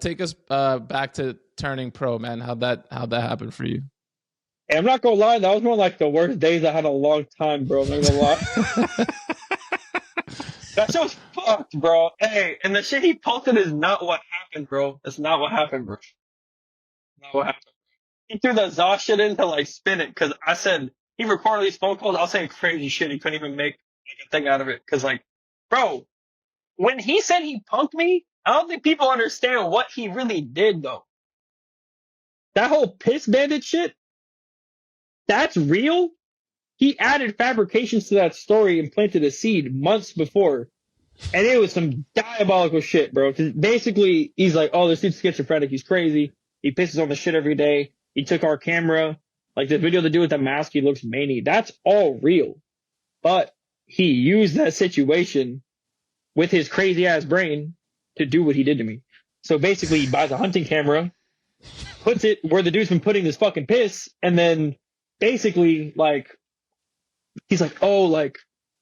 take us back to turning pro, man. How'd that happen for you? Hey, I'm not gonna lie, that was one of like the worst days I had in a long time, bro. I'm not gonna lie. That shit was fucked, bro. Hey, and the shit he posted is not what happened, bro. That's not what happened, bro. Not what happened. He threw the Zaw shit in to like spin it because I said he recorded these phone calls. I was saying crazy shit. He couldn't even make like a thing out of it because like, bro, when he said he punked me, I don't think people understand what he really did though. That whole piss bandit shit, that's real. He added fabrications to that story and planted a seed months before. And it was some diabolical shit, bro. Because basically, he's like, oh, this dude's schizophrenic. He's crazy. He pisses on the shit every day. He took our camera. Like the video to do with the mask, he looks manny. That's all real. But he used that situation with his crazy ass brain to do what he did to me. So basically, he buys a hunting camera, puts it where the dude's been putting his fucking piss, and then basically, like, he's like, oh, like,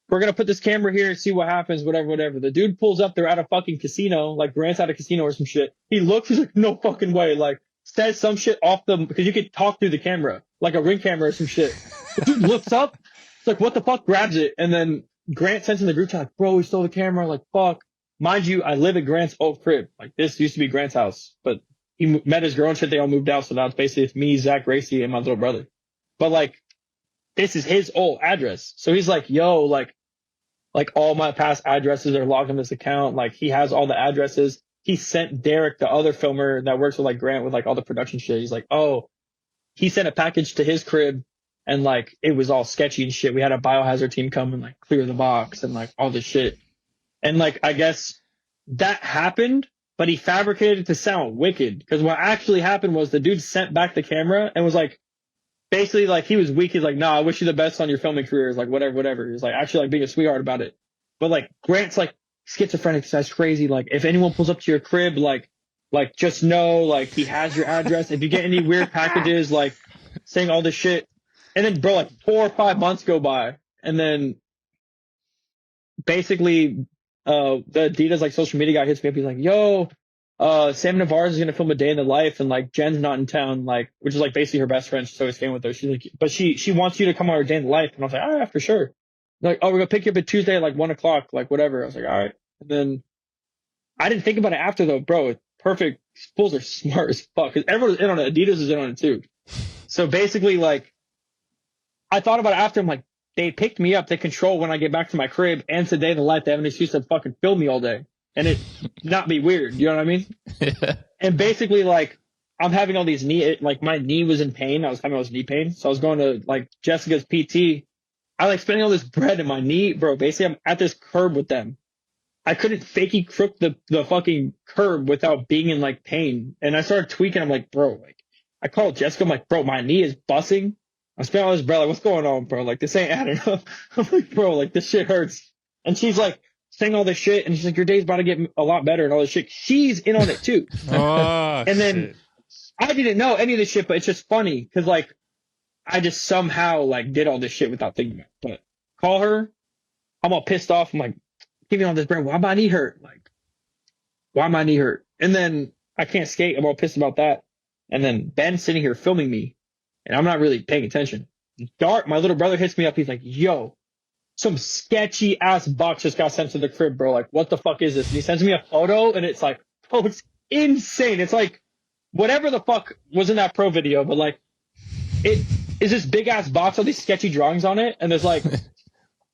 we're gonna put this camera here and see what happens, whatever. The dude pulls up, they're at a fucking casino, like Grant's at a casino or some shit. He looks, he's like, no fucking way, like, says some shit off the, because you could talk through the camera, like a Ring camera or some shit. The dude looks up, it's like, what the fuck, grabs it, and then Grant sends in the group chat, like, bro, we stole the camera, like, fuck. Mind you, I live at Grant's old crib. Like, this used to be Grant's house, but he met his girl and shit, they all moved out, so now it's basically me, Zach, Gracie, and my little brother. But, like, this is his old address. So he's like, yo, like all my past addresses are logged on this account. Like he has all the addresses. He sent Derek, the other filmer that works with like Grant with like all the production shit. He's like, oh, he sent a package to his crib and like it was all sketchy and shit. We had a biohazard team come and like clear the box and like all this shit. And like, I guess that happened, but he fabricated it to sound wicked. Cause what actually happened was the dude sent back the camera and was like, basically, like, he was weak. He's like, nah, I wish you the best on your filming careers. Like, whatever. He's like, actually, like, being a sweetheart about it. But, like, Grant's, like, schizophrenic. That's crazy. Like, if anyone pulls up to your crib, like, just know, like, he has your address. If you get any weird packages, like, saying all this shit. And then, bro, like, 4 or 5 months go by. And then, basically, the Adidas, like, social media guy hits me up. He's like, yo, Sam Navarre is going to film a day in the life and like Jen's not in town, like, which is like basically her best friend. She's always staying with her. She's like, but she wants you to come on her day in the life. And I was like, all right, for sure. Like, oh, we're going to pick you up at Tuesday at like 1 o'clock, like whatever. I was like, all right. And then I didn't think about it after though, bro. It's perfect. Fools are smart as fuck because everyone's in on it. Adidas is in on it too. So basically, like, I thought about it after. I'm like, they picked me up. They control when I get back to my crib and today in the life. They have an excuse to fucking film me all day. And it not be weird, you know what I mean? Yeah. And basically, like, I'm having all these like, my knee was in pain. I was having all this knee pain. So I was going to, like, Jessica's PT. I, like, spending all this bread in my knee, bro. Basically, I'm at this curb with them. I couldn't fakey crook the fucking curb without being in, like, pain. And I started tweaking. I'm like, bro, like, I called Jessica. I'm like, bro, my knee is busting. I'm spending all this bread. Like, what's going on, bro? Like, this ain't adding up. I'm like, bro, like, this shit hurts. And she's like, saying all this shit, and she's like, your day's about to get a lot better and all this shit. She's in on it too. Oh, and then shit. I didn't know any of this shit, but it's just funny because like I just somehow like did all this shit without thinking about it. But call her, I'm all pissed off. I'm like, give me all this bread. Why my knee hurt? Like, why my knee hurt? And then I can't skate. I'm all pissed about that. And then Ben's sitting here filming me, and I'm not really paying attention. Dart, my little brother, hits me up. He's like, yo, some sketchy ass box just got sent to the crib, bro. Like, what the fuck is this? And he sends me a photo, and it's like, oh, it's insane. It's like whatever the fuck was in that pro video, but like, it is this big ass box with these sketchy drawings on it, and there's like,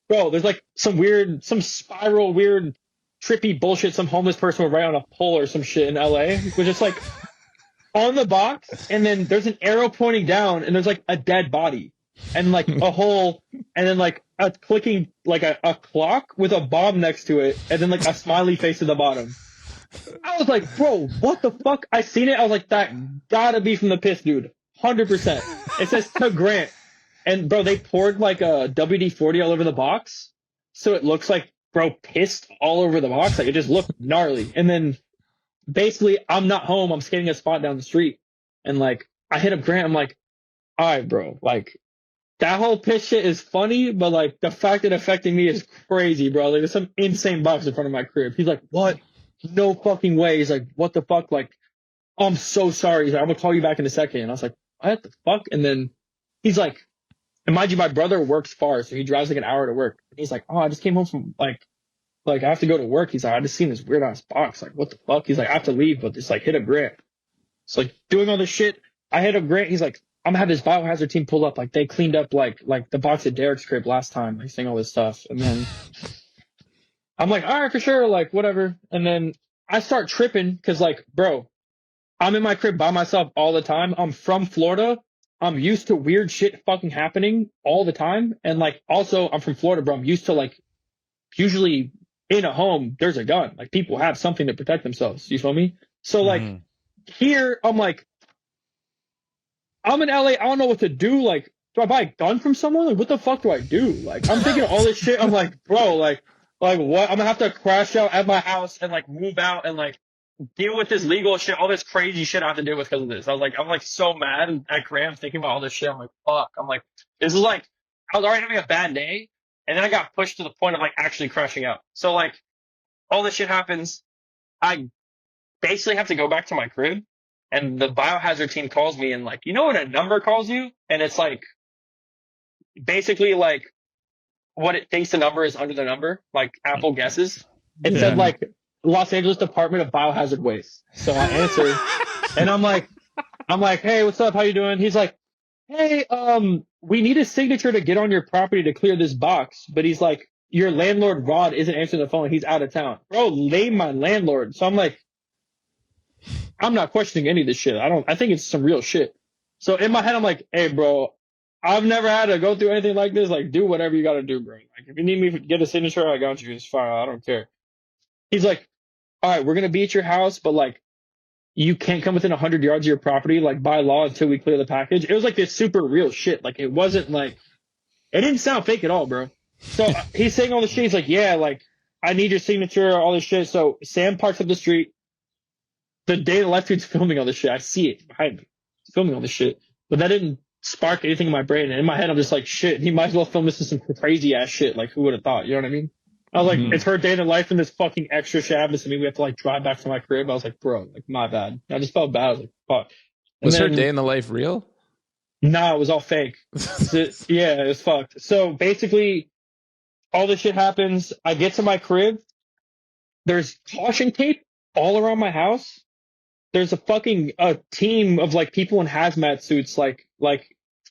bro, there's like some spiral, weird, trippy bullshit. Some homeless person would write on a pole or some shit in LA, which is like on the box, and then there's an arrow pointing down, and there's like a dead body. And like a hole, and then like a clicking, like a clock with a bomb next to it, and then like a smiley face at the bottom. I was like, bro, what the fuck? I seen it. I was like, that gotta be from the piss, dude. 100%. It says to Grant. And bro, they poured like a WD-40 all over the box. So it looks like, bro, pissed all over the box. Like it just looked gnarly. And then basically, I'm not home. I'm skating a spot down the street. And like, I hit up Grant. I'm like, all right, bro, like, that whole piss shit is funny, but like the fact it affected me is crazy, bro. Like there's some insane box in front of my crib. He's like, what? No fucking way. He's like, what the fuck? Like, oh, I'm so sorry. He's like, I'm gonna call you back in a second. And I was like, what the fuck? And then he's like, and mind you, my brother works far, so he drives like an hour to work. And he's like, oh, I just came home from like I have to go to work. He's like, I just seen this weird ass box. Like, what the fuck? He's like, I have to leave, but just like hit a grant. It's like doing all this shit. I hit a grant. He's like, I'm gonna have this biohazard team pull up. Like they cleaned up like the box at Derek's crib last time. Like saying all this stuff, and then I'm like, all right, for sure, like whatever. And then I start tripping because like, bro, I'm in my crib by myself all the time. I'm from Florida. I'm used to weird shit fucking happening all the time. And like, also, I'm from Florida, bro. I'm used to like, usually in a home, there's a gun. Like, people have something to protect themselves. You feel me? So like, here, I'm like, I'm in LA. I don't know what to do. Like, do I buy a gun from someone? Like, what the fuck do I do? Like, I'm thinking all this shit. I'm like, bro, like what? I'm gonna have to crash out at my house and like move out and like deal with this legal shit, all this crazy shit I have to deal with because of this. I'm like so mad at Graham thinking about all this shit. I'm like, fuck. I'm like, this is like, I was already having a bad day, and then I got pushed to the point of like actually crashing out. So like, all this shit happens. I basically have to go back to my crib, and the biohazard team calls me, and like, you know when a number calls you, and it's like, basically like, what it thinks the number is under the number, like Apple guesses. It said like Los Angeles Department of Biohazard Waste. So I answer, and I'm like, hey, what's up? How you doing? He's like, hey, we need a signature to get on your property to clear this box. But he's like, your landlord Rod isn't answering the phone. He's out of town. Bro, name my landlord. So I'm like, I'm not questioning any of this shit. I think it's some real shit. So in my head, I'm like, hey, bro, I've never had to go through anything like this. Like, do whatever you got to do, bro. Like, if you need me to get a signature, I got you. It's fine. I don't care. He's like, all right, we're going to be at your house, but like, you can't come within 100 yards of your property, like by law, until we clear the package. It was like this super real shit. Like, it wasn't like, it didn't sound fake at all, bro. So he's saying all this shit. He's like, yeah, like, I need your signature, all this shit. So Sam parks up the street. The day the left dude's filming all this shit, I see it behind me. He's filming all this shit. But that didn't spark anything in my brain. And in my head, I'm just like, shit, he might as well film this in some crazy ass shit. Like, who would have thought? You know what I mean? I was like, it's her day in the life, and this fucking extra shit happens to me. We have to like drive back to my crib. I was like, bro, like, my bad. I just felt bad. I was like, fuck. And Was then, her day in the life real? Nah, it was all fake. Yeah, it was fucked. So basically, all this shit happens. I get to my crib. There's caution tape all around my house. There's a team of like people in hazmat suits, like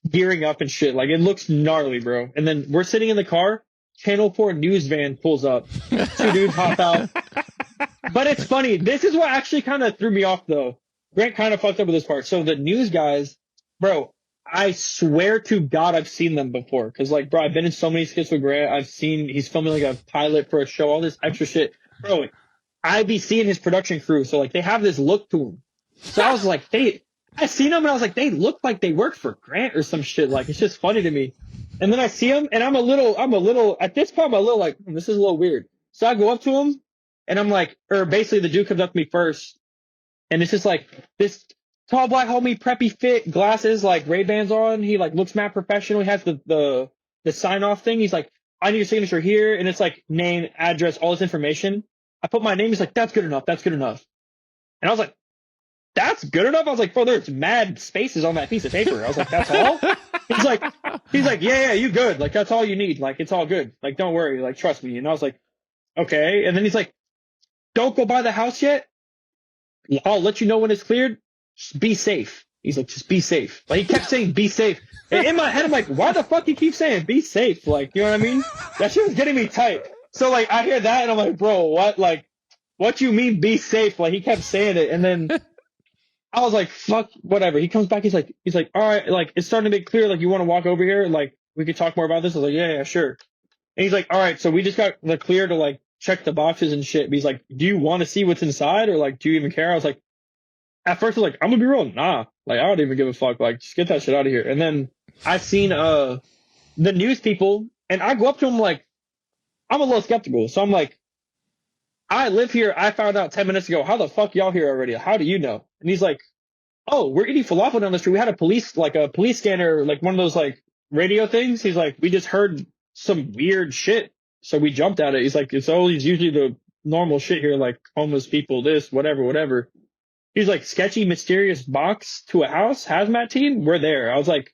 gearing up and shit. Like, it looks gnarly, bro. And then we're sitting in the car. Channel 4 news van pulls up. 2 dudes hop out. But it's funny. This is what actually kind of threw me off, though. Grant kind of fucked up with this part. So the news guys, bro, I swear to God, I've seen them before. Because, like, bro, I've been in so many skits with Grant. He's filming like a pilot for a show, all this extra shit. Bro, I be seeing his production crew. So, like, they have this look to them. So I was like, I seen them and I was like, they look like they work for Grant or some shit. Like, it's just funny to me. And then I see him, and I'm a little, at this point, I'm a little like, this is a little weird. So I go up to him, and I'm like, or basically the dude comes up to me first, and it's just like, this tall black homie, preppy fit, glasses, like Ray-Bans on. He like looks mad professional. He has the sign-off thing. He's like, I need your signature here, and it's like name, address, all this information. I put my name. He's like, that's good enough. That's good enough. And I was like, that's good enough? I was like, bro, there's mad spaces on that piece of paper. I was like, that's all? He's like, yeah, you good. Like, that's all you need. Like, it's all good. Like, don't worry. Like, trust me. And I was like, okay. And then he's like, don't go by the house yet. I'll let you know when it's cleared. Just be safe. He's like, just be safe. Like, he kept saying, be safe. And in my head, I'm like, why the fuck you keep saying be safe? Like, you know what I mean? That shit was getting me tight. So, like, I hear that, and I'm like, bro, what? Like, what you mean be safe? Like, he kept saying it. And then I was like, fuck, whatever. He comes back. He's like, all right, like, it's starting to make clear. Like, you want to walk over here? Like, we could talk more about this. I was like, yeah, sure. And he's like, all right, so we just got the clear to like check the boxes and shit. But he's like, do you want to see what's inside, or like, do you even care? I was like, at first I was like, I'm gonna be real. Nah, like, I don't even give a fuck. Like, just get that shit out of here. And then I seen, the news people, and I go up to him like, I'm a little skeptical. So I'm like, I live here. I found out 10 minutes ago. How the fuck y'all here already? How do you know? And he's like, oh, we're eating falafel down the street. We had a police scanner, like one of those like radio things. He's like, we just heard some weird shit, so we jumped at it. He's like, it's always usually the normal shit here, like homeless people, this, whatever. He's like, sketchy, mysterious box to a house, hazmat team. We're there. I was like,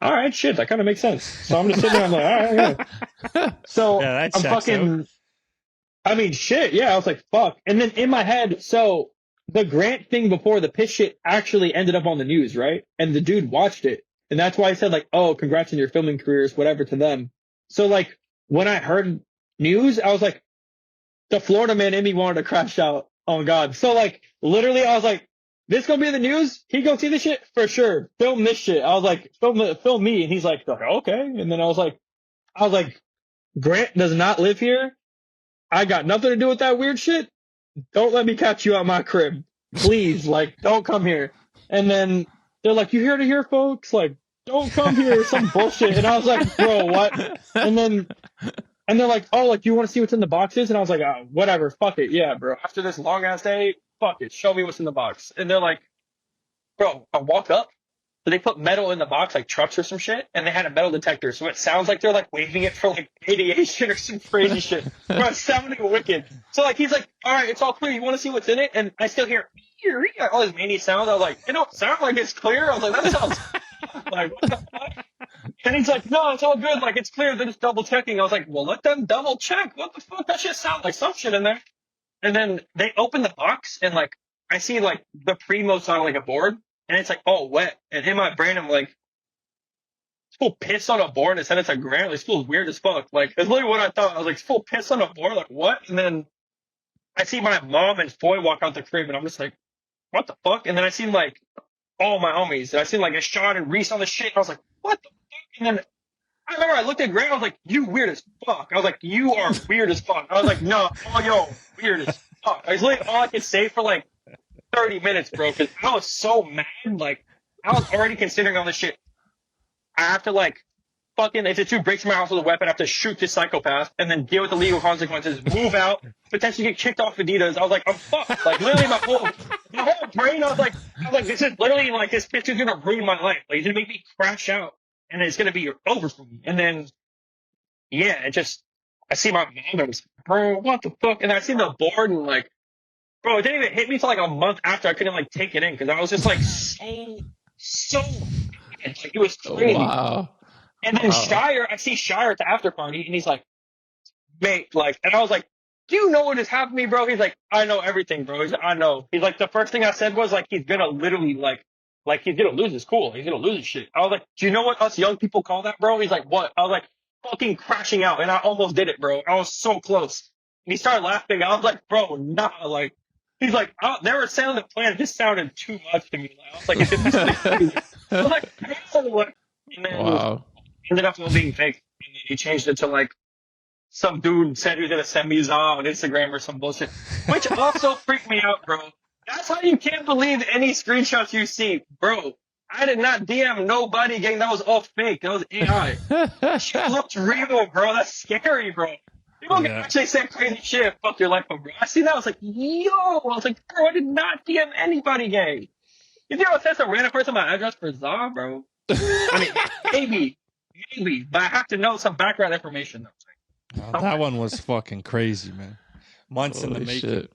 all right, shit, that kind of makes sense. So I'm just sitting there. I'm like, all right, yeah. So Yeah, that I'm checks out. fucking. I mean, shit. Yeah, I was like, fuck. And then in my head, so the Grant thing before the piss shit actually ended up on the news, right? And the dude watched it, and that's why I said like, oh, congrats on your filming careers, whatever to them. So like when I heard news, I was like, the Florida man in me wanted to crash out. Oh God. So like literally I was like, this gonna be in the news? He go see this shit? For sure. Film this shit. I was like, film me. And he's like, okay. And then I was like, Grant does not live here. I got nothing to do with that weird shit. Don't let me catch you at my crib. Please, like, don't come here. And then they're like, you here to hear, folks? Like, don't come here, some bullshit. And I was like, bro, what? And they're like, oh, like, you want to see what's in the boxes? And I was like, oh, whatever, fuck it, yeah, bro. After this long ass day, fuck it, show me what's in the box. And they're like, bro, I walk up. So they put metal in the box, like trucks or some shit, and they had a metal detector. So it sounds like they're like waving it for like radiation or some crazy shit. Bro, it's sounding wicked. So like he's like, all right, it's all clear. You want to see what's in it? And I still hear all these many sounds. I was like, it don't sound like it's clear. I was like, that sounds like what the fuck? And he's like, no, it's all good. Like it's clear. They're just double checking. I was like, well, let them double check. What the fuck? That shit sounds like some shit in there. And then they open the box and like I see like the Primo's on like a board. And it's like, oh, wet. And in my brain, I'm like, it's full piss on a board and it said it's a Grant. This feels weird as fuck. Like, that's literally what I thought. I was like, it's full piss on a board. Like, what? And then I see my mom and Foy walk out the crib and I'm just like, what the fuck? And then I seen like all my homies. And I seen like a shot and Reese on the shit. And I was like, what the fuck? And then I remember I looked at Grant. I was like, you weird as fuck. I was like, you are weird as fuck. I was like, no, oh, yo, weird as fuck. I was literally all I could say for like 30 minutes, bro, because I was so mad. Like, I was already considering all this shit. I have to, like, fucking, if the dude breaks my house with a weapon, I have to shoot this psychopath and then deal with the legal consequences, move out, potentially get kicked off Adidas. I was like, I'm fucked. Like, literally, my whole brain, I was like, this is literally, like, this bitch is gonna ruin my life. Like, he's gonna make me crash out, and it's gonna be over for me. And then, yeah, I see my mom, and I was like, bro, what the fuck? And I see the board, and, like, bro, it didn't even hit me till like a month after. I couldn't like take it in because I was just like so mad. Like it was crazy. Wow. And then I see Shire at the after party, and he's like, mate, like, and I was like, do you know what has happened to me, bro? He's like, I know everything, bro. He's like, I know. He's like, the first thing I said was like, he's gonna literally like he's gonna lose his cool. He's gonna lose his shit. I was like, do you know what us young people call that, bro? He's like, what? I was like, fucking crashing out, and I almost did it, bro. I was so close. And he started laughing. I was like, bro, nah, like. He's like, oh, they were saying the plan. It just sounded too much to me. Like, I was like, I was like, oh, and then Wow. ended up being fake. And he changed it to like some dude said he was gonna send me on Instagram or some bullshit, which also freaked me out, bro. That's how you can't believe any screenshots you see, bro. I did not DM nobody, gang. That was all fake. That was AI. Shit looked real, bro. That's scary, bro. People can actually say crazy shit. Fuck your life, bro. I see that. I was like, yo. I was like, bro, I did not DM anybody, gang. You think I sent a random person my address for Zah, bro? I mean, maybe, but I have to know some background information, though. That one was fucking crazy, man. Months in the Holy making. shit.